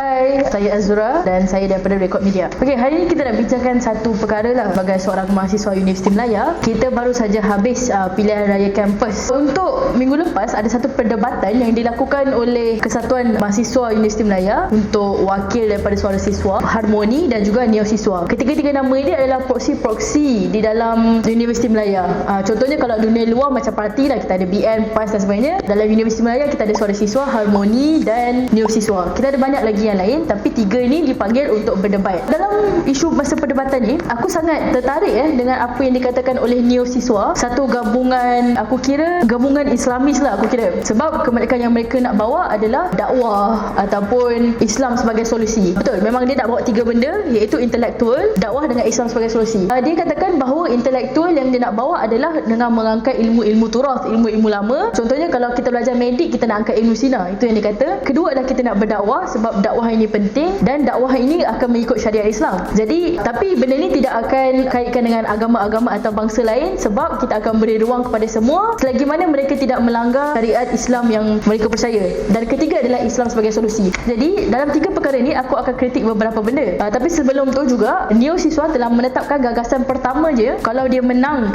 Hai, saya Azura dan saya daripada Rekod Media. Okey, hari ini kita nak bincangkan satu perkara lah. Sebagai seorang mahasiswa Universiti Melaya, kita baru saja habis pilihan raya kampus. Untuk minggu lepas ada satu perdebatan yang dilakukan oleh Kesatuan Mahasiswa Universiti Melaya untuk wakil daripada suara siswa, Harmoni dan juga Neo Siswa. Ketiga-tiga nama ini adalah proksi-proksi di dalam Universiti Melaya. Contohnya kalau dunia luar macam parti lah, kita ada BN, PAS dan sebagainya. Dalam Universiti Melaya kita ada suara siswa, Harmoni dan Neo Siswa. Kita ada banyak lagi yang lain, tapi tiga ini dipanggil untuk berdebat. Dalam isu masa perdebatan ni, aku sangat tertarik dengan apa yang dikatakan oleh Neo Siswa. Satu gabungan, aku kira gabungan Islamis lah aku kira. Sebab kemerdekaan yang mereka nak bawa adalah dakwah ataupun Islam sebagai solusi. Betul, memang dia nak bawa tiga benda, iaitu intelektual, dakwah dengan Islam sebagai solusi. Dia katakan bahawa intelektual yang dia nak bawa adalah dengan mengangkat ilmu-ilmu turath, ilmu-ilmu lama. Contohnya kalau kita belajar medik, kita nak angkat ilmu Sina, itu yang dia kata. Kedua adalah kita nak berdakwah, sebab dakwah ini penting dan dakwah ini akan mengikut syariat Islam. Jadi, tapi benda ni tidak akan kaitkan dengan agama-agama atau bangsa lain, sebab kita akan beri ruang kepada semua selagi mana mereka tidak melanggar syariat Islam yang mereka percaya. Dan ketiga adalah Islam sebagai solusi. Jadi, dalam tiga perkara ini aku akan kritik beberapa benda. Tapi sebelum tu juga, Neo Siswa telah menetapkan gagasan pertama je kalau dia menang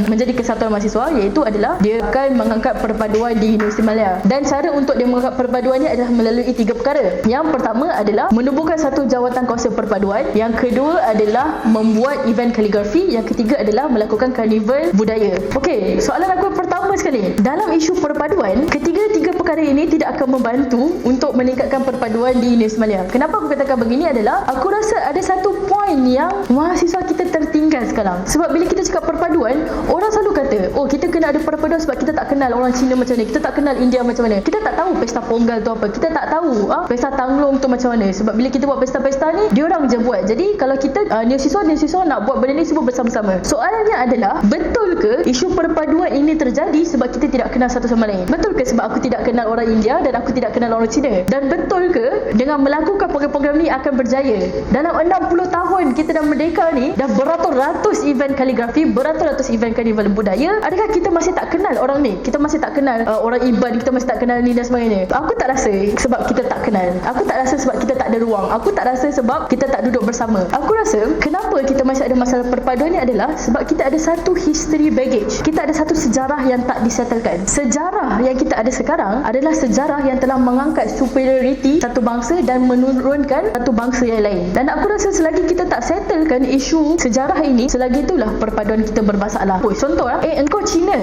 menjadi kesatuan mahasiswa, iaitu adalah dia akan mengangkat perpaduan di Universiti Malaya. Dan cara untuk dia mengangkat perpaduan ni adalah melalui tiga perkara. Yang pertama adalah menubuhkan satu jawatan kawasan perpaduan. Yang kedua adalah membuat event kaligrafi. Yang ketiga adalah melakukan karnival budaya. Okey, soalan aku pertama sekali. Dalam isu perpaduan, ketiga-tiga perkara ini tidak akan membantu untuk meningkatkan perpaduan di Universiti Malaya. Kenapa aku katakan begini adalah, aku rasa ada satu poin yang mahasiswa kita tertinggal sekarang. Sebab bila kita cakap perpaduan, orang selalu kata, oh kita kena ada perpaduan sebab kita tak kenal orang Cina macam mana, kita tak kenal India macam mana, kita tak tahu pesta Pongal tu apa, kita tak tahu pesta Tanglong tu macam mana. Sebab bila kita buat pesta-pesta ni, diorang je buat. Jadi kalau kita Neo Siswa nak buat benda ni semua bersama-sama. Soalannya adalah, betul ke isu perpaduan ini terjadi sebab kita tidak kenal satu sama lain? Betul ke sebab aku tidak kenal orang India dan aku tidak kenal orang Cina? Dan betul ke dengan melakukan program-program ni akan berjaya? Dalam 60 tahun kita dah merdeka ni, dah beratus-ratus event kaligrafi, beratus-ratus event karnival budaya. Adakah kita masih tak kenal orang ni? Kita masih tak kenal orang Iban, kita masih tak kenal ni dan sebagainya? Aku tak rasa sebab kita tak kenal. Aku tak rasa sebab kita tak ada ruang. Aku tak rasa sebab kita tak duduk bersama. Aku rasa kenapa kita masih ada masalah perpaduan ni adalah sebab kita ada satu history baggage. Kita ada satu sejarah yang tak disettlekan. Sejarah yang kita ada sekarang adalah sejarah yang telah mengangkat superiority satu bangsa dan menurunkan satu bangsa yang lain. Dan aku rasa selagi kita tak settlekan isu sejarah ini, selagi itulah perpaduan kita bermasalah. Contoh engkau Cina,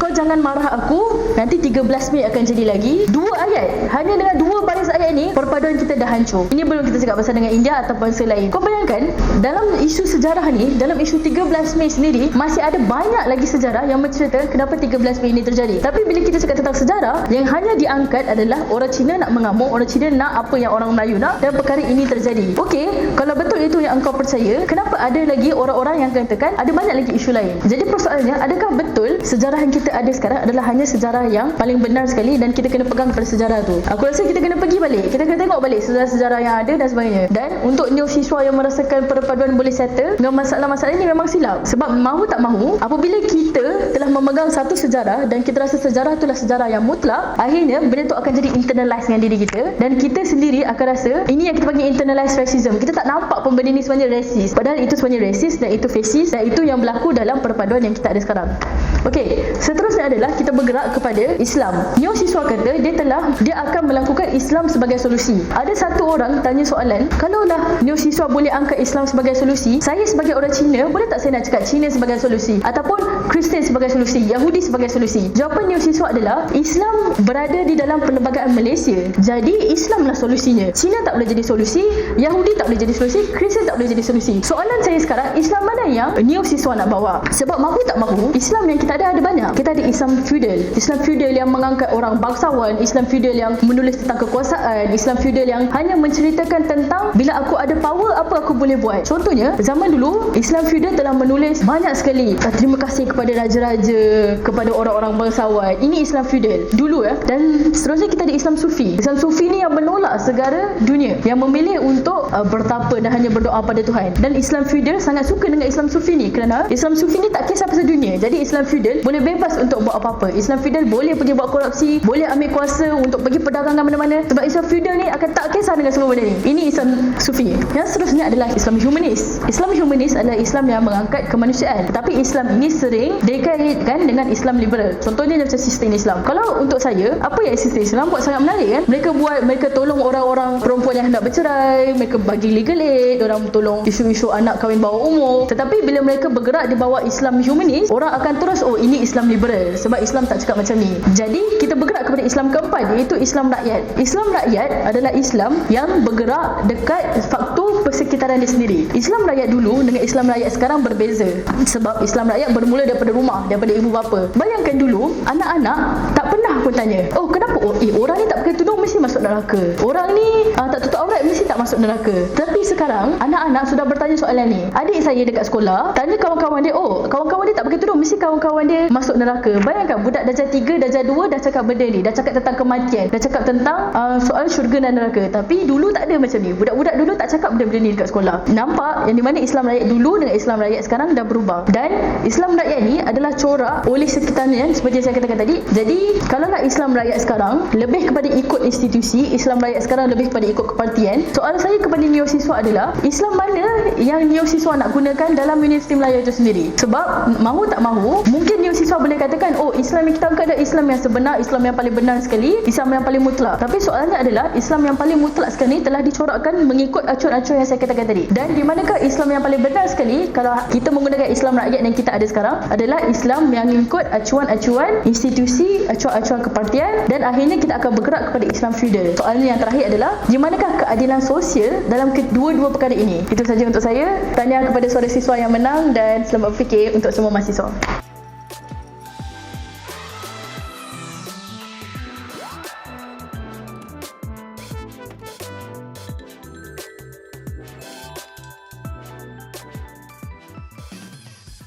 kau jangan marah aku, nanti 13 Mei akan jadi lagi. 2 ayat, hanya dengan 2 baris ayat ni perpaduan kita dah hancur. Ini belum kita cakap pasal dengan India atau bangsa lain. Kau bayangkan, dalam isu sejarah ni, dalam isu 13 Mei sendiri, masih ada banyak lagi sejarah yang mencerita kenapa 13 Mei ini terjadi. Tapi bila kita cakap tentang sejarah, yang hanya diangkat adalah orang Cina nak mengamuk, orang Cina nak apa yang orang Melayu nak, dan perkara ini terjadi. Okey, kalau betul itu yang engkau percaya, kenapa ada lagi orang-orang yang katakan ada banyak lagi isu lain? Jadi persoalannya, adakah betul sejarah yang kita ada sekarang adalah hanya sejarah yang paling benar sekali dan kita kena pegang pada sejarah tu? Aku rasa kita kena pergi balik, kita kena tengok balik sejarah-sejarah yang ada dan sebagainya. Dan untuk Neo Siswa yang merasakan perpaduan boleh settle dengan masalah-masalah ini, memang silap. Sebab mahu tak mahu, apabila kita telah memegang satu sejarah dan kita rasa sejarah itulah sejarah yang mutlak, akhirnya benda tu akan jadi internalize dengan diri kita, dan kita sendiri akan rasa ini yang kita panggil internalized racism. Kita tak nampak pun benda ni sebenarnya rasis, padahal itu sebenarnya rasis dan itu fasis, dan itu yang berlaku dalam perpaduan yang kita ada sekarang. Okey, seterusnya adalah kita bergerak kepada Islam. Neo Siswa kata dia akan melakukan Islam sebagai solusi. Ada satu orang tanya soalan, kalaulah Neo Siswa boleh angkat Islam sebagai solusi, saya sebagai orang Cina, boleh tak saya nak cakap Cina sebagai solusi, ataupun Kristian sebagai solusi, Yahudi sebagai solusi? Jawapan Neo Siswa adalah, Islam berada di dalam perlembagaan Malaysia, jadi Islamlah solusinya. Cina tak boleh jadi solusi, Yahudi tak boleh jadi solusi, Kristian tak boleh jadi solusi. Soalan saya sekarang, Islam mana yang Neo Siswa nak bawa? Sebab mahu tak mahu, Islam yang kita ada banyak. Kita ada Islam feudal, Islam feudal yang mengangkat orang bangsawan, Islam feudal yang menulis tentang kekuasaan, Islam feudal yang hanya menceritakan tentang bila aku ada power, apa aku boleh buat. Contohnya, zaman dulu Islam feudal telah menulis banyak sekali terima kasih kepada raja-raja, kepada orang-orang bangsawan. Ini Islam feudal dulu Dan seterusnya kita ada Islam sufi. Islam sufi ni yang menolak segala dunia, yang memilih untuk bertapa dan hanya berdoa pada Tuhan. Dan Islam feudal sangat suka dengan Islam sufi ni kerana Islam sufi ni tak kisah pasal dunia. Jadi Islam feudal boleh bebas untuk buat apa-apa. Islam feudal boleh pergi buat korupsi, boleh ambil kuasa untuk pergi perdagangan mana-mana. Sebab Islam feudal ni akan tak kisah dengan semua benda ni. Ini Islam Sufi. Yang seterusnya adalah Islam Humanis. Islam Humanis adalah Islam yang mengangkat kemanusiaan. Tetapi Islam ini sering dikaitkan dengan Islam liberal. Contohnya macam sistem Islam. Kalau untuk saya, apa yang sistem Islam buat sangat menarik kan? Mereka tolong orang-orang perempuan yang hendak bercerai, mereka bagi legal aid, orang tolong isu-isu anak kahwin bawah umur. Tetapi bila mereka bergerak di bawah Islam Humanis, orang akan terus, oh ini Islam liberal sebab Islam tak cakap macam ni. Jadi kita bergerak kepada Islam keempat, iaitu Islam rakyat. Islam rakyat adalah Islam yang bergerak dekat faktor persekitaran dia sendiri. Islam rakyat dulu dengan Islam rakyat sekarang berbeza. Sebab Islam rakyat bermula daripada rumah, daripada ibu bapa. Bayangkan dulu, anak-anak tak pernah pun tanya, oh kenapa orang ni tak pakai tudung mesti masuk neraka, orang ni tak tutup aurat mesti tak masuk neraka. Tapi sekarang anak-anak sudah bertanya soalan ni. Adik saya dekat sekolah tanya kawan-kawan dia, oh kawan-kawan dia tak pakai tudung mesti kawan-kawan dia masuk neraka. Bayangkan budak darjah 3, darjah 2 dah cakap benda ni, dah cakap tentang kematian, dah cakap tentang soal syurga dan neraka. Tapi dulu tak ada macam ni. Budak-budak dulu tak cakap benda-benda ni dekat sekolah. Nampak yang di mana Islam rakyat dulu dengan Islam rakyat sekarang dah berubah. Dan Islam rakyat ni adalah corak oleh sekitarnya seperti yang saya katakan tadi. Jadi kalaulah Islam rakyat sekarang lebih kepada ikut institusi, Islam rakyat sekarang lebih kepada ikut kepartian. Soalan saya kepada neosiswa adalah, Islam mana yang neosiswa nak gunakan dalam Universiti Melayu itu sendiri? Sebab mahu tak mahu, mungkin neosiswa boleh katakan, oh Islam yang kita angkat adalah Islam yang sebenar, Islam yang paling benar sekali, Islam yang paling mutlak. Tapi soalannya adalah, Islam yang paling mutlak sekali telah dicorakkan mengikut acuan-acuan yang saya katakan tadi. Dan di manakah Islam yang paling benar sekali kalau kita menggunakan Islam rakyat yang kita ada sekarang adalah Islam yang mengikut acuan-acuan institusi, acuan-acuan kepartian, dan akhirnya kita akan bergerak kepada Islam feudal. Soalan yang terakhir adalah, di manakah keadilan sosial dalam kedua-dua perkara ini? Itu saja untuk saya. Tahniah kepada suara siswa yang menang dan selamat berfikir untuk semua mahasiswa.